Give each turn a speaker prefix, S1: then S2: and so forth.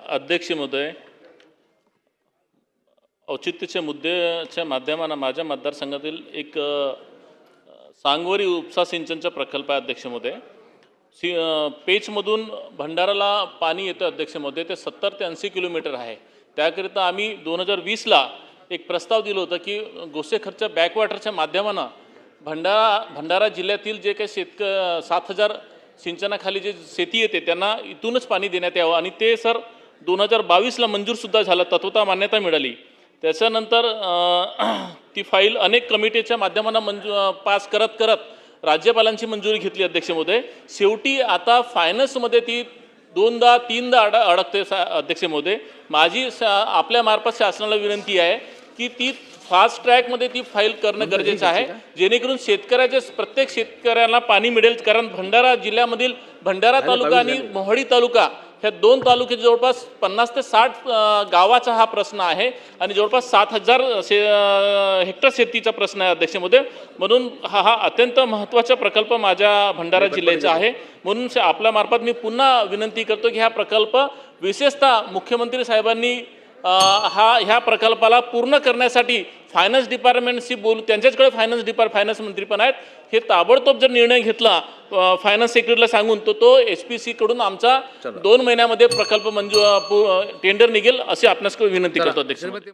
S1: अध्यक्ष महोदय, औचित्याच्या मुद्द्याच्या माध्यमानं माझ्या मतदारसंघातील एक सांगवरी उपसा सिंचनचा प्रकल्प आहे अध्यक्ष महोदय। पेचमधून भंडाराला पाणी येतं अध्यक्ष महोदय, ते 70 ते 80 किलोमीटर आहे। त्याकरिता आम्ही 2020ला एक प्रस्ताव दिला होता की गोसेखर्च्या बॅकवॉटरच्या माध्यमानं भंडारा जिल्ह्यातील जे काही 7000 सिंचनाखाली जे शेती येते त्यांना इथूनच पाणी देण्यात यावं, आणि ते सर 2022ला मंजूरसुद्धा झालं, तत्वता मान्यता मिळाली। त्याच्यानंतर ती फाईल अनेक कमिटीच्या माध्यमानं पास करत राज्यपालांची मंजुरी घेतली अध्यक्ष महोदय। शेवटी आता फायनान्समध्ये ती 2दा-3दा अडकते अध्यक्ष महोदय। माझी आपल्या मार्फत शासनाला विनंती आहे की ती फास्ट ट्रॅकमध्ये ती फाईल करणं गरजेचं आहे, जेणेकरून प्रत्येक शेतकऱ्याला पाणी मिळेल। कारण भंडारा जिल्ह्यामधील भंडारा तालुका आणि मोहडी तालुका ह्या 2 तालुक्यात जवळपास 50 ते 60 गावाचा हा प्रश्न आहे, आणि जवळपास 7000 हेक्टर शेतीचा प्रश्न आहे अध्यक्ष महोदय। म्हणून हा अत्यंत महत्त्वाचा प्रकल्प माझ्या भंडारा जिल्ह्याचा आहे। म्हणून आपल्या मार्फत मी पुन्हा विनंती करतो की हा प्रकल्प विशेषतः मुख्यमंत्री साहेबांनी ह्या प्रकल्पाला पूर्ण करण्यासाठी फायनान्स डिपार्टमेंटशी बोलू, त्यांच्याकडे फायनान्स मंत्री पण आहेत, हे ताबडतोब जर निर्णय घेतला फायनान्स सेक्रेटरीला सांगून तो एसपीसी कडून आमचा 2 महिन्यामध्ये प्रकल्प टेंडर निघेल अशी आपणास विनंती करतो अध्यक्ष।